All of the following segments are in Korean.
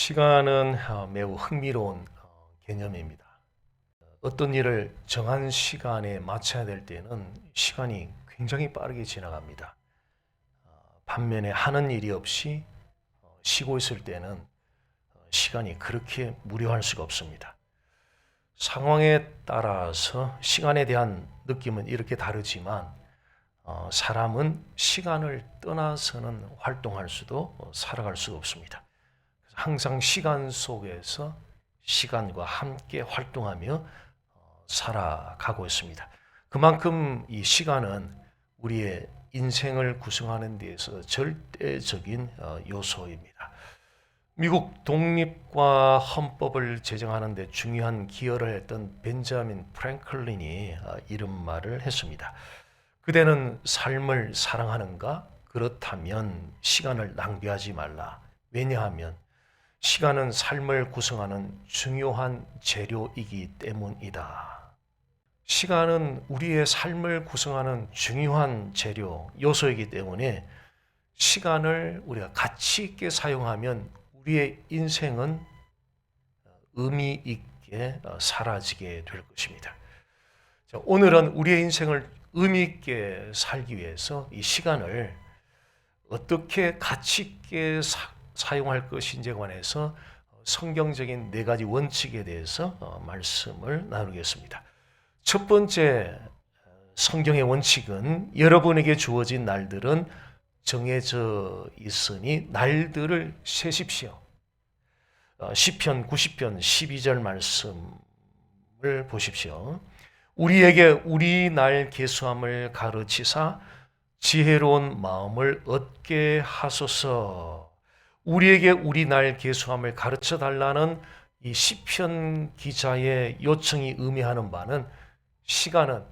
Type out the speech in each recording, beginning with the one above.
시간은 매우 흥미로운 개념입니다. 어떤 일을 정한 시간에 마쳐야 될 때는 시간이 굉장히 빠르게 지나갑니다. 반면에 하는 일이 없이 쉬고 있을 때는 시간이 그렇게 무료할 수가 없습니다. 상황에 따라서 시간에 대한 느낌은 이렇게 다르지만 사람은 시간을 떠나서는 활동할 수도 살아갈 수가 없습니다. 항상 시간 속에서 시간과 함께 활동하며 살아가고 있습니다. 그만큼 이 시간은 우리의 인생을 구성하는 데에서 절대적인 요소입니다. 미국 독립과 헌법을 제정하는 데 중요한 기여를 했던 벤자민 프랭클린이 이런 말을 했습니다. 그대는 삶을 사랑하는가? 그렇다면 시간을 낭비하지 말라. 왜냐하면 시간은 삶을 구성하는 중요한 재료이기 때문이다. 시간은 우리의 삶을 구성하는 중요한 재료, 요소이기 때문에 시간을 우리가 가치 있게 사용하면 우리의 인생은 의미 있게 사라지게 될 것입니다. 오늘은 우리의 인생을 의미 있게 살기 위해서 이 시간을 어떻게 가치 있게 사용할 것인지에 관해서 성경적인 4가지 원칙에 대해서 말씀을 나누겠습니다. 첫 번째 성경의 원칙은 여러분에게 주어진 날들은 정해져 있으니 날들을 세십시오. 시편 90편 12절 말씀을 보십시오. 우리에게 우리 날 계수함을 가르치사 지혜로운 마음을 얻게 하소서. 우리에게 우리 날 계수함을 가르쳐 달라는 이 시편 기자의 요청이 의미하는 바는 시간은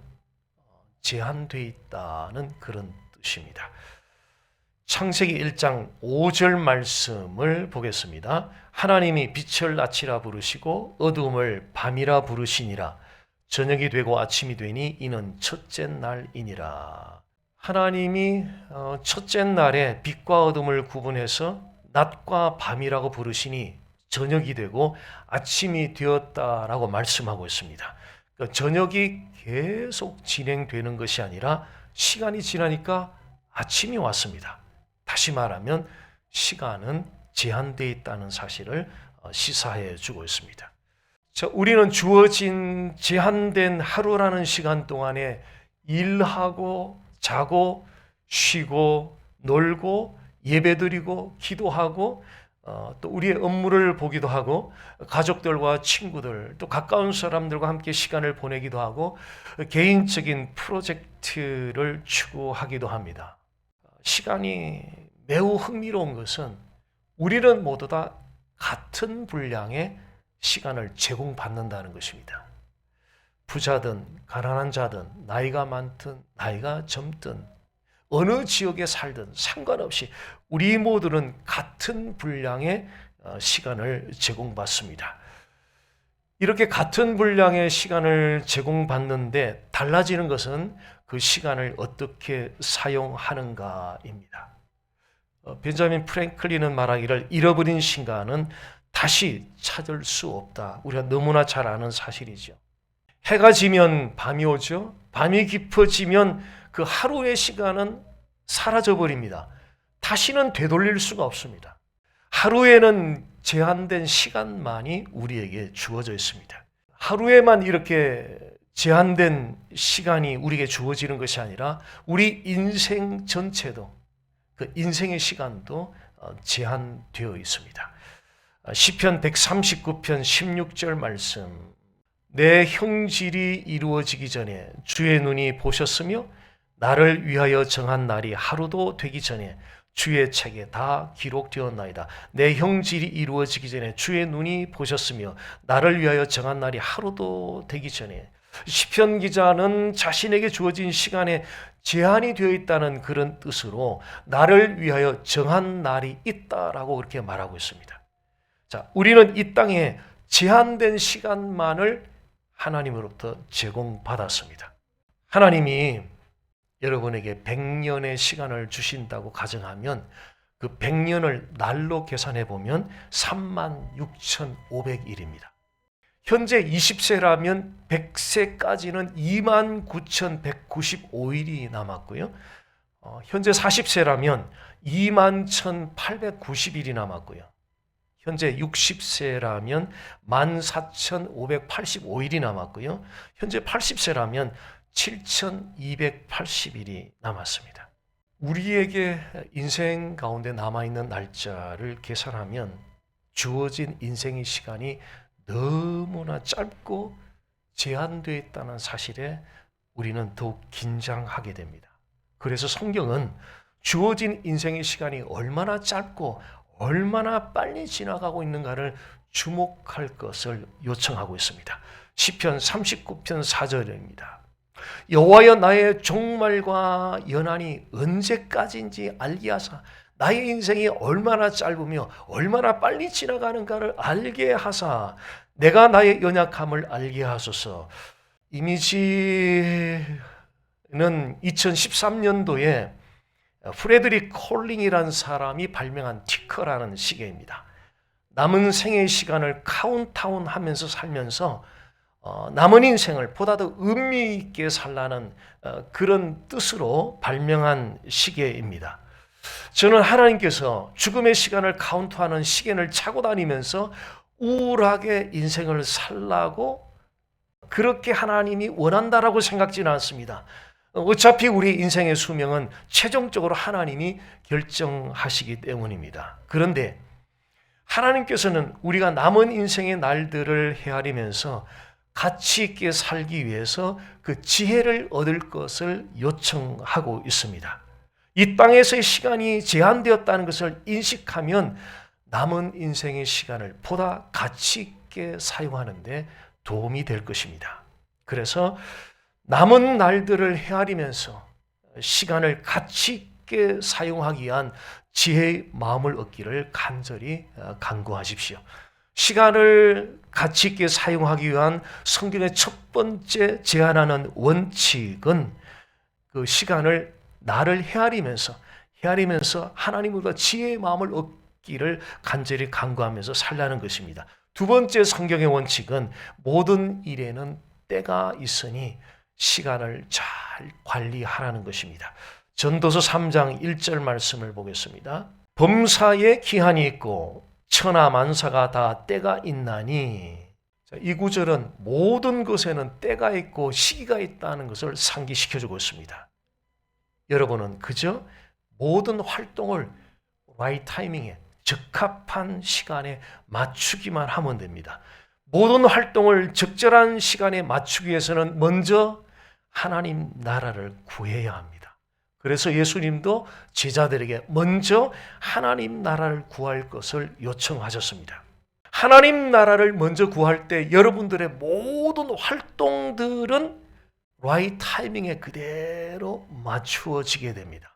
제한되어 있다는 그런 뜻입니다. 창세기 1장 5절 말씀을 보겠습니다. 하나님이 빛을 낮이라 부르시고 어두움을 밤이라 부르시니라. 저녁이 되고 아침이 되니 이는 첫째 날이니라. 하나님이 첫째 날에 빛과 어둠을 구분해서 낮과 밤이라고 부르시니 저녁이 되고 아침이 되었다라고 말씀하고 있습니다. 그러니까 저녁이 계속 진행되는 것이 아니라 시간이 지나니까 아침이 왔습니다. 다시 말하면 시간은 제한되어 있다는 사실을 시사해 주고 있습니다. 자, 우리는 주어진 제한된 하루라는 시간 동안에 일하고 자고 쉬고 놀고 예배드리고 기도하고 또 우리의 업무를 보기도 하고 가족들과 친구들 또 가까운 사람들과 함께 시간을 보내기도 하고 개인적인 프로젝트를 추구하기도 합니다. 시간이 매우 흥미로운 것은 우리는 모두 다 같은 분량의 시간을 제공받는다는 것입니다. 부자든 가난한 자든 나이가 많든 나이가 젊든 어느 지역에 살든 상관없이 우리 모두는 같은 분량의 시간을 제공받습니다. 이렇게 같은 분량의 시간을 제공받는데 달라지는 것은 그 시간을 어떻게 사용하는가입니다. 벤자민 프랭클린은 말하기를 잃어버린 시간은 다시 찾을 수 없다. 우리가 너무나 잘 아는 사실이죠. 해가 지면 밤이 오죠. 밤이 깊어지면 그 하루의 시간은 사라져버립니다. 다시는 되돌릴 수가 없습니다. 하루에는 제한된 시간만이 우리에게 주어져 있습니다. 하루에만 이렇게 제한된 시간이 우리에게 주어지는 것이 아니라 우리 인생 전체도 그 인생의 시간도 제한되어 있습니다. 시편 139편 16절 말씀 내 형질이 이루어지기 전에 주의 눈이 보셨으며 나를 위하여 정한 날이 하루도 되기 전에 주의 책에 다 기록되었나이다. 내 형질이 이루어지기 전에 주의 눈이 보셨으며 나를 위하여 정한 날이 하루도 되기 전에 시편 기자는 자신에게 주어진 시간에 제한이 되어 있다는 그런 뜻으로 나를 위하여 정한 날이 있다라고 그렇게 말하고 있습니다. 자, 우리는 이 땅에 제한된 시간만을 하나님으로부터 제공받았습니다. 하나님이 여러분에게 100년의 시간을 주신다고 가정하면 그 100년을 날로 계산해 보면 36,500일입니다. 현재 20세라면 100세까지는 29,195일이 남았고요. 현재 40세라면 21,890일이 남았고요. 현재 60세라면 14,585일이 남았고요. 현재 80세라면 7,280일이 남았습니다. 우리에게 인생 가운데 남아있는 날짜를 계산하면 주어진 인생의 시간이 너무나 짧고 제한되어 있다는 사실에 우리는 더욱 긴장하게 됩니다. 그래서 성경은 주어진 인생의 시간이 얼마나 짧고 얼마나 빨리 지나가고 있는가를 주목할 것을 요청하고 있습니다. 시편 39편 4절입니다. 여호와여 나의 종말과 연한이 언제까지인지 알게 하사 나의 인생이 얼마나 짧으며 얼마나 빨리 지나가는가를 알게 하사 내가 나의 연약함을 알게 하소서. 이미지는 2013년도에 프레드릭 콜링이라는 사람이 발명한 티커라는 시계입니다. 남은 생의 시간을 카운트다운 하면서 살면서 남은 인생을 보다 더 의미 있게 살라는 그런 뜻으로 발명한 시계입니다. 저는 하나님께서 죽음의 시간을 카운트하는 시계를 차고 다니면서 우울하게 인생을 살라고 그렇게 하나님이 원한다라고 생각지는 않습니다. 어차피 우리 인생의 수명은 최종적으로 하나님이 결정하시기 때문입니다. 그런데 하나님께서는 우리가 남은 인생의 날들을 헤아리면서 가치 있게 살기 위해서 그 지혜를 얻을 것을 요청하고 있습니다. 이 땅에서의 시간이 제한되었다는 것을 인식하면 남은 인생의 시간을 보다 가치 있게 사용하는 데 도움이 될 것입니다. 그래서 남은 날들을 헤아리면서 시간을 가치 있게 사용하기 위한 지혜의 마음을 얻기를 간절히 간구하십시오. 시간을 가치 있게 사용하기 위한 성경의 첫 번째 제안하는 원칙은 그 시간을 나를 헤아리면서 하나님보다 지혜의 마음을 얻기를 간절히 간구하면서 살라는 것입니다. 두 번째 성경의 원칙은 모든 일에는 때가 있으니 시간을 잘 관리하라는 것입니다. 전도서 3장 1절 말씀을 보겠습니다. 범사에 기한이 있고 천하 만사가 다 때가 있나니, 이 구절은 모든 것에는 때가 있고 시기가 있다는 것을 상기시켜주고 있습니다. 여러분은 그저 모든 활동을 right 타이밍에 적합한 시간에 맞추기만 하면 됩니다. 모든 활동을 적절한 시간에 맞추기 위해서는 먼저 하나님 나라를 구해야 합니다. 그래서 예수님도 제자들에게 먼저 하나님 나라를 구할 것을 요청하셨습니다. 하나님 나라를 먼저 구할 때 여러분들의 모든 활동들은 right 타이밍에 그대로 맞추어지게 됩니다.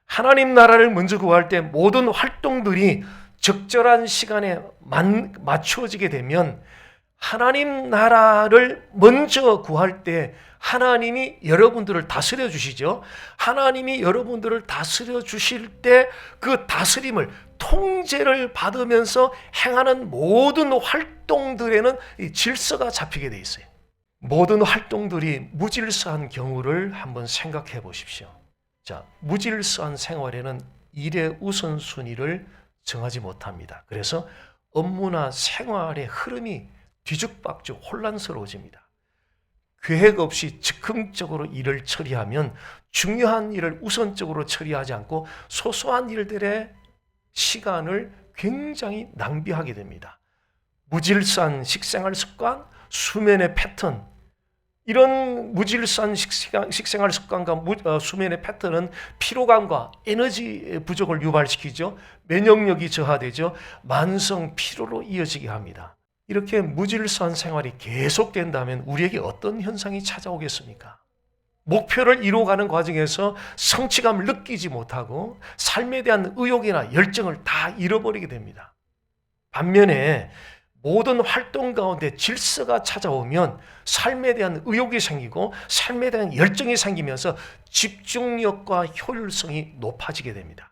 하나님 나라를 먼저 구할 때 모든 활동들이 적절한 시간에 맞추어지게 되면 하나님 나라를 먼저 구할 때 하나님이 여러분들을 다스려 주시죠. 하나님이 여러분들을 다스려 주실 때 그 다스림을 통제를 받으면서 행하는 모든 활동들에는 이 질서가 잡히게 돼 있어요. 모든 활동들이 무질서한 경우를 한번 생각해 보십시오. 자, 무질서한 생활에는 일의 우선순위를 정하지 못합니다. 그래서 업무나 생활의 흐름이 뒤죽박죽 혼란스러워집니다. 계획 없이 즉흥적으로 일을 처리하면 중요한 일을 우선적으로 처리하지 않고 소소한 일들의 시간을 굉장히 낭비하게 됩니다. 무질서한 식생활 습관, 수면의 패턴, 이런 무질서한 식생활 습관과 수면의 패턴은 피로감과 에너지 부족을 유발시키죠. 면역력이 저하되죠. 만성 피로로 이어지게 합니다. 이렇게 무질서한 생활이 계속된다면 우리에게 어떤 현상이 찾아오겠습니까? 목표를 이루어가는 과정에서 성취감을 느끼지 못하고 삶에 대한 의욕이나 열정을 다 잃어버리게 됩니다. 반면에 모든 활동 가운데 질서가 찾아오면 삶에 대한 의욕이 생기고 삶에 대한 열정이 생기면서 집중력과 효율성이 높아지게 됩니다.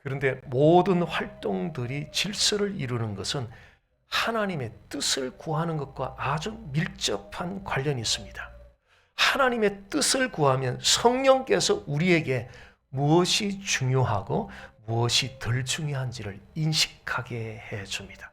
그런데 모든 활동들이 질서를 이루는 것은 하나님의 뜻을 구하는 것과 아주 밀접한 관련이 있습니다. 하나님의 뜻을 구하면 성령께서 우리에게 무엇이 중요하고 무엇이 덜 중요한지를 인식하게 해줍니다.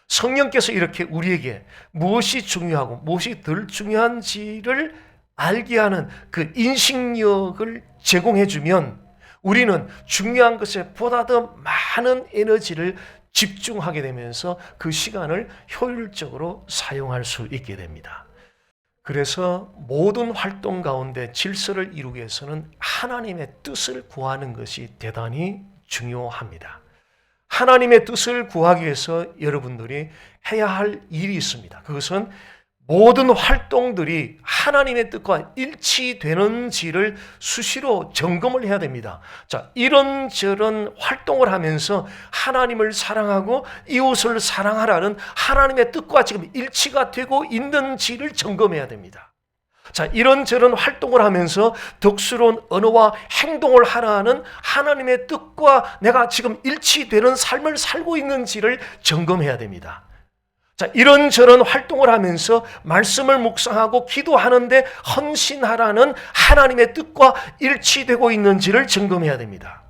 성령께서 이렇게 우리에게 무엇이 중요하고 무엇이 덜 중요한지를 알게 하는 그 인식력을 제공해주면 우리는 중요한 것에 보다 더 많은 에너지를 집중하게 되면서 그 시간을 효율적으로 사용할 수 있게 됩니다. 그래서 모든 활동 가운데 질서를 이루기 위해서는 하나님의 뜻을 구하는 것이 대단히 중요합니다. 하나님의 뜻을 구하기 위해서 여러분들이 해야 할 일이 있습니다. 그것은 모든 활동들이 하나님의 뜻과 일치되는지를 수시로 점검을 해야 됩니다. 자, 이런저런 활동을 하면서 하나님을 사랑하고 이웃을 사랑하라는 하나님의 뜻과 지금 일치가 되고 있는지를 점검해야 됩니다. 자, 이런저런 활동을 하면서 덕스러운 언어와 행동을 하라는 하나님의 뜻과 내가 지금 일치되는 삶을 살고 있는지를 점검해야 됩니다. 자, 이런저런 활동을 하면서 말씀을 묵상하고 기도하는데 헌신하라는 하나님의 뜻과 일치되고 있는지를 점검해야 됩니다.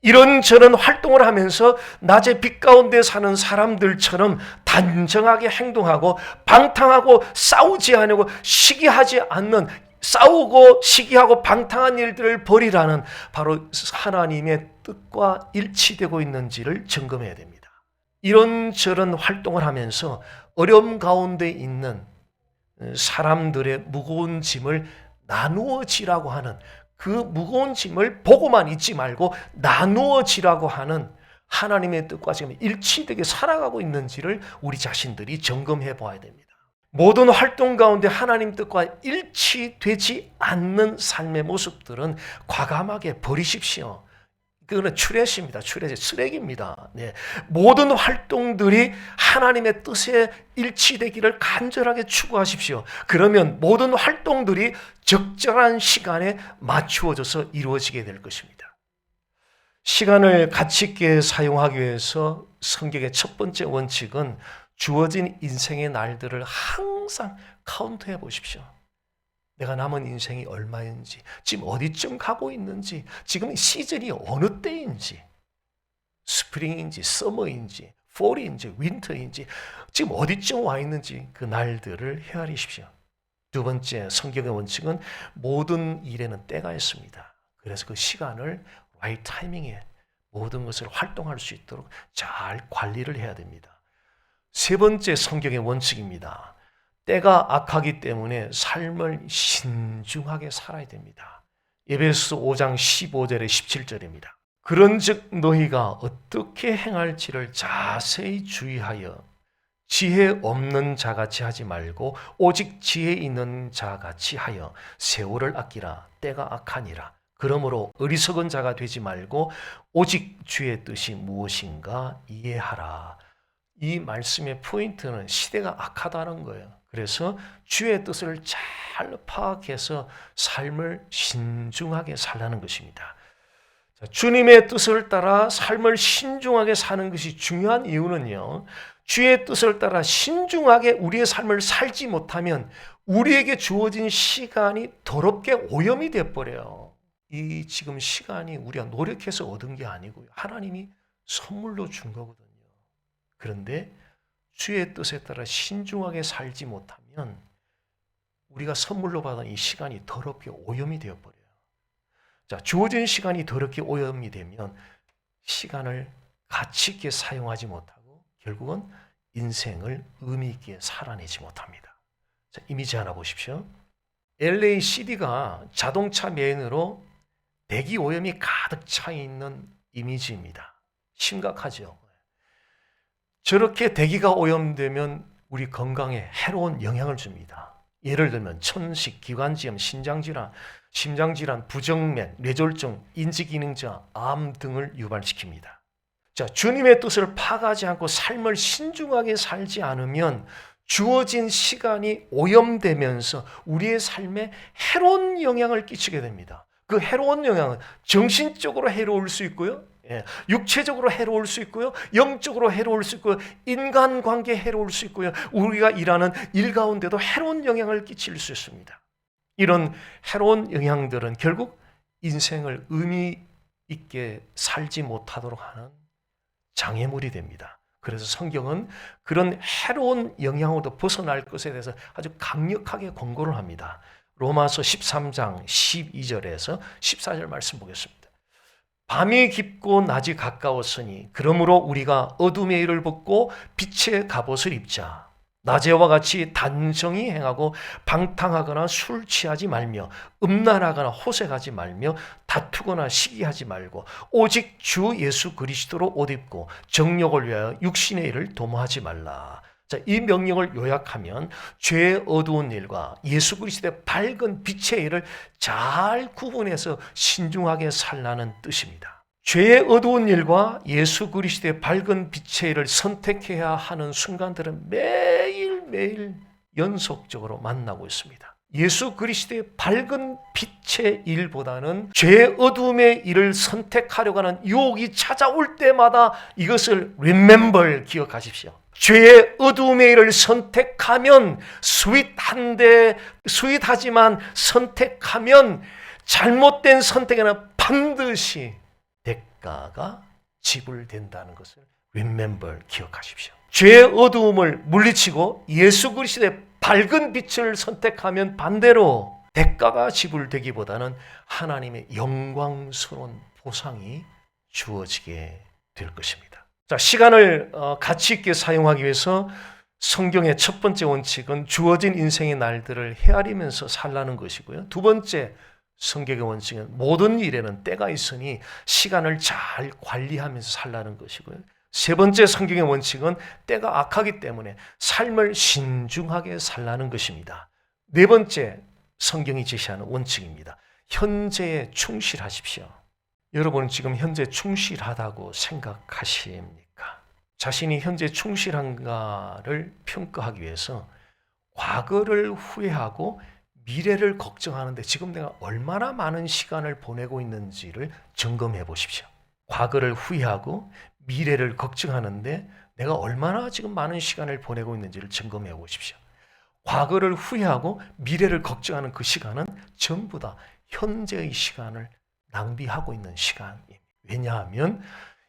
이런저런 활동을 하면서 낮에 빛 가운데 사는 사람들처럼 단정하게 행동하고 방탕하고 싸우지 않고 시기하지 않는 싸우고 시기하고 방탕한 일들을 벌이라는 바로 하나님의 뜻과 일치되고 있는지를 점검해야 됩니다. 이런저런 활동을 하면서 어려움 가운데 있는 사람들의 무거운 짐을 나누어 지라고 하는 그 무거운 짐을 보고만 있지 말고 나누어 지라고 하는 하나님의 뜻과 지금 일치되게 살아가고 있는지를 우리 자신들이 점검해 봐야 됩니다. 모든 활동 가운데 하나님 뜻과 일치되지 않는 삶의 모습들은 과감하게 버리십시오. 그거는 추레시입니다. 추레시, 쓰레기입니다. 네. 모든 활동들이 하나님의 뜻에 일치되기를 간절하게 추구하십시오. 그러면 모든 활동들이 적절한 시간에 맞추어져서 이루어지게 될 것입니다. 시간을 가치 있게 사용하기 위해서 성경의 첫 번째 원칙은 주어진 인생의 날들을 항상 카운트해 보십시오. 내가 남은 인생이 얼마인지, 지금 어디쯤 가고 있는지, 지금 시즌이 어느 때인지, 스프링인지, 서머인지, 폴인지, 윈터인지, 지금 어디쯤 와 있는지 그 날들을 헤아리십시오. 두 번째 성경의 원칙은 모든 일에는 때가 있습니다. 그래서 그 시간을 right 타이밍에 모든 것을 활동할 수 있도록 잘 관리를 해야 됩니다. 세 번째 성경의 원칙입니다. 때가 악하기 때문에 삶을 신중하게 살아야 됩니다. 에베소서 5장 15절에 17절입니다. 그런즉 너희가 어떻게 행할지를 자세히 주의하여 지혜 없는 자같이 하지 말고 오직 지혜 있는 자같이 하여 세월을 아끼라. 때가 악하니라. 그러므로 어리석은 자가 되지 말고 오직 주의 뜻이 무엇인가 이해하라. 이 말씀의 포인트는 시대가 악하다는 거예요. 그래서 주의 뜻을 잘 파악해서 삶을 신중하게 살라는 것입니다. 주님의 뜻을 따라 삶을 신중하게 사는 것이 중요한 이유는요, 주의 뜻을 따라 신중하게 우리의 삶을 살지 못하면 우리에게 주어진 시간이 더럽게 오염이 되어버려요. 이 지금 시간이 우리가 노력해서 얻은 게 아니고요, 하나님이 선물로 준 거거든요. 그런데 주의 뜻에 따라 신중하게 살지 못하면 우리가 선물로 받은 이 시간이 더럽게 오염이 되어버려요. 자, 주어진 시간이 더럽게 오염이 되면 시간을 가치 있게 사용하지 못하고 결국은 인생을 의미 있게 살아내지 못합니다. 자, 이미지 하나 보십시오. LACD가 자동차 메인으로 대기 오염이 가득 차 있는 이미지입니다. 심각하죠. 저렇게 대기가 오염되면 우리 건강에 해로운 영향을 줍니다. 예를 들면 천식, 기관지염, 신장질환, 심장질환, 부정맥, 뇌졸중, 인지기능저하, 암 등을 유발시킵니다. 자, 주님의 뜻을 파악하지 않고 삶을 신중하게 살지 않으면 주어진 시간이 오염되면서 우리의 삶에 해로운 영향을 끼치게 됩니다. 그 해로운 영향은 정신적으로 해로울 수 있고요, 육체적으로 해로울 수 있고요, 영적으로 해로울 수 있고요, 인간관계에 해로울 수 있고요, 우리가 일하는 일 가운데도 해로운 영향을 끼칠 수 있습니다. 이런 해로운 영향들은 결국 인생을 의미 있게 살지 못하도록 하는 장애물이 됩니다. 그래서 성경은 그런 해로운 영향으로도 벗어날 것에 대해서 아주 강력하게 권고를 합니다. 로마서 13장 12절에서 14절 말씀 보겠습니다. 밤이 깊고 낮이 가까웠으니 그러므로 우리가 어둠의 일을 벗고 빛의 갑옷을 입자. 낮에와 같이 단정히 행하고 방탕하거나 술 취하지 말며 음란하거나 호색하지 말며 다투거나 시기하지 말고 오직 주 예수 그리스도로 옷 입고 정욕을 위하여 육신의 일을 도모하지 말라. 자, 이 명령을 요약하면 죄의 어두운 일과 예수 그리스도의 밝은 빛의 일을 잘 구분해서 신중하게 살라는 뜻입니다. 죄의 어두운 일과 예수 그리스도의 밝은 빛의 일을 선택해야 하는 순간들은 매일매일 연속적으로 만나고 있습니다. 예수 그리스도의 밝은 빛의 일보다는 죄의 어두움의 일을 선택하려고 하는 유혹이 찾아올 때마다 이것을 remember, 기억하십시오. 죄의 어두움의 일을 선택하면 스윗하지만 선택하면 잘못된 선택에는 반드시 대가가 지불된다는 것을 remember, 기억하십시오. 죄의 어두움을 물리치고 예수 그리스도의 밝은 빛을 선택하면 반대로 대가가 지불되기보다는 하나님의 영광스러운 보상이 주어지게 될 것입니다. 자, 시간을 가치 있게 사용하기 위해서 성경의 첫 번째 원칙은 주어진 인생의 날들을 헤아리면서 살라는 것이고요. 두 번째 성경의 원칙은 모든 일에는 때가 있으니 시간을 잘 관리하면서 살라는 것이고요. 세 번째 성경의 원칙은 때가 악하기 때문에 삶을 신중하게 살라는 것입니다. 네 번째 성경이 제시하는 원칙입니다. 현재에 충실하십시오. 여러분은 지금 현재 충실하다고 생각하십니까? 자신이 현재 충실한가를 평가하기 위해서 과거를 후회하고 미래를 걱정하는데 지금 내가 얼마나 많은 시간을 보내고 있는지를 점검해 보십시오. 과거를 후회하고 미래를 걱정하는데 내가 얼마나 지금 많은 시간을 보내고 있는지를 점검해 보십시오. 과거를 후회하고 미래를 걱정하는 그 시간은 전부 다 현재의 시간을 낭비하고 있는 시간입니다. 왜냐하면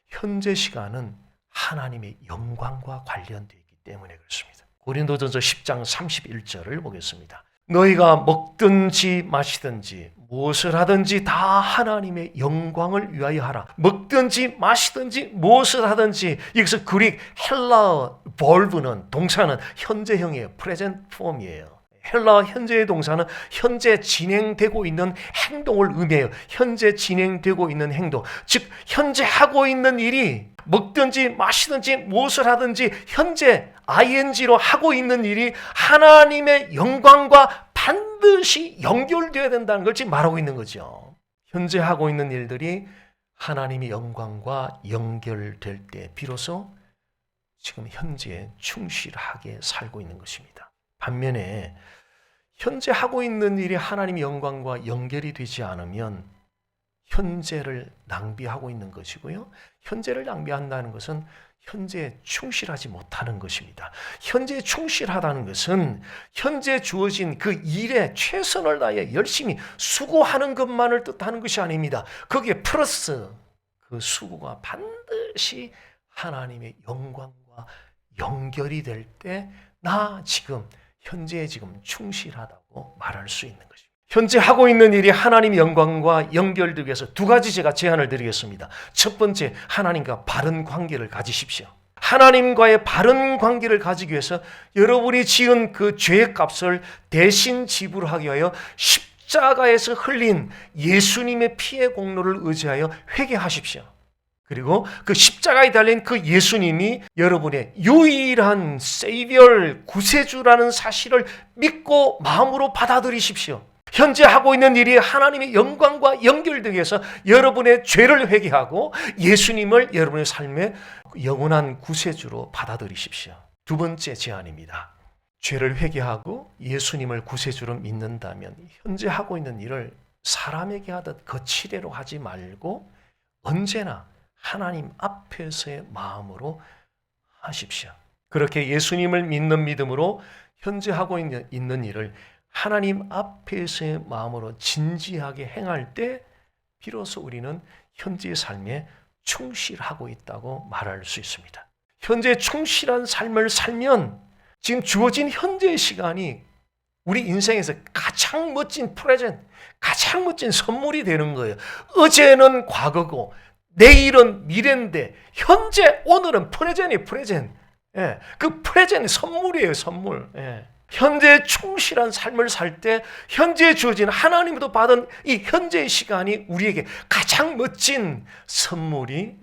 현재 시간은 하나님의 영광과 관련되어 있기 때문에 그렇습니다. 고린도전서 10장 31절을 보겠습니다. 너희가 먹든지 마시든지 무엇을 하든지 다 하나님의 영광을 위하여 하라. 먹든지 마시든지 무엇을 하든지, 여기서 그릭 헬라어 벌브는, 동사는 현재형이에요. 프레젠트 폼이에요. 헬라어 현재의 동사는 현재 진행되고 있는 행동을 의미해요. 현재 진행되고 있는 행동, 즉 현재 하고 있는 일이 먹든지 마시든지 무엇을 하든지 현재 ing로 하고 있는 일이 하나님의 영광과 반드시 연결되어야 된다는 걸 지금 말하고 있는 거죠. 현재 하고 있는 일들이 하나님의 영광과 연결될 때 비로소 지금 현재에 충실하게 살고 있는 것입니다. 반면에 현재 하고 있는 일이 하나님의 영광과 연결이 되지 않으면 현재를 낭비하고 있는 것이고요. 현재를 낭비한다는 것은 현재에 충실하지 못하는 것입니다. 현재에 충실하다는 것은 현재 주어진 그 일에 최선을 다해 열심히 수고하는 것만을 뜻하는 것이 아닙니다. 거기에 플러스 그 수고가 반드시 하나님의 영광과 연결이 될 때 나 지금 현재에 지금 충실하다고 말할 수 있는 것입니다. 현재 하고 있는 일이 하나님의 영광과 연결되기 위해서 두 가지 제가 제안을 드리겠습니다. 첫 번째, 하나님과 바른 관계를 가지십시오. 하나님과의 바른 관계를 가지기 위해서 여러분이 지은 그 죄의 값을 대신 지불하기 위하여 십자가에서 흘린 예수님의 피의 공로를 의지하여 회개하십시오. 그리고 그 십자가에 달린 그 예수님이 여러분의 유일한 세이비어, 구세주라는 사실을 믿고 마음으로 받아들이십시오. 현재 하고 있는 일이 하나님의 영광과 연결되기 위해서 여러분의 죄를 회개하고 예수님을 여러분의 삶의 영원한 구세주로 받아들이십시오. 두 번째 제안입니다. 죄를 회개하고 예수님을 구세주로 믿는다면 현재 하고 있는 일을 사람에게 하듯 거칠애로 하지 말고 언제나 하나님 앞에서의 마음으로 하십시오. 그렇게 예수님을 믿는 믿음으로 현재 하고 있는 일을 하나님 앞에서의 마음으로 진지하게 행할 때 비로소 우리는 현재의 삶에 충실하고 있다고 말할 수 있습니다. 현재 충실한 삶을 살면 지금 주어진 현재의 시간이 우리 인생에서 가장 멋진 프레젠트, 가장 멋진 선물이 되는 거예요. 어제는 과거고 내일은 미래인데 현재 오늘은 프레젠트. 예, 그 프레젠트 선물이에요, 선물. 예. 현재 충실한 삶을 살 때 현재에 주어진 하나님으로부터 받은 이 현재의 시간이 우리에게 가장 멋진 선물이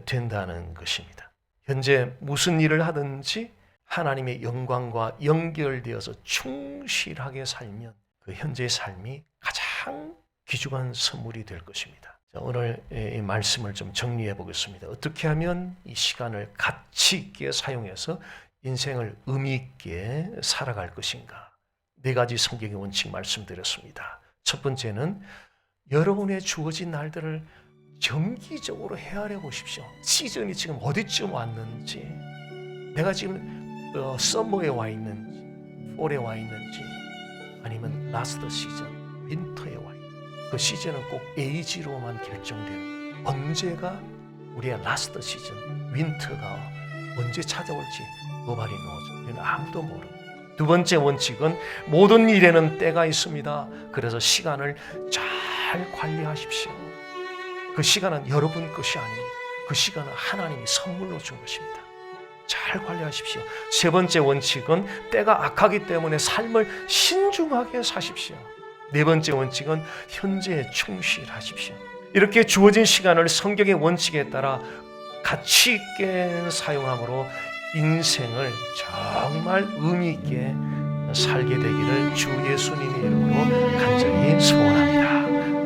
된다는 것입니다. 현재 무슨 일을 하든지 하나님의 영광과 연결되어서 충실하게 살면 그 현재의 삶이 가장 귀중한 선물이 될 것입니다. 자, 오늘 이 말씀을 좀 정리해 보겠습니다. 어떻게 하면 이 시간을 가치 있게 사용해서 인생을 의미 있게 살아갈 것인가? 4가지 성경의 원칙 말씀드렸습니다. 첫 번째는 여러분의 주어진 날들을 정기적으로 헤아려 보십시오. 시즌이 지금 어디쯤 왔는지, 내가 지금 서머에 와 있는지, 폴에 와 있는지, 아니면 라스트 시즌, 윈터에 와 있는지. 그 시즌은 꼭 에이지로만 결정되는, 언제가 우리의 라스트 시즌, 윈터가 언제 찾아올지 nobody knows. 우리는 아무도 모르고. 두 번째 원칙은 모든 일에는 때가 있습니다. 그래서 시간을 잘 관리하십시오. 그 시간은 여러분 것이 아닙니다. 그 시간은 하나님이 선물로 준 것입니다. 잘 관리하십시오. 세 번째 원칙은 때가 악하기 때문에 삶을 신중하게 사십시오. 네 번째 원칙은 현재에 충실하십시오. 이렇게 주어진 시간을 성경의 원칙에 따라 가치 있게 사용함으로 인생을 정말 의미 있게 살게 되기를 주 예수님의 이름으로 간절히 소원합니다.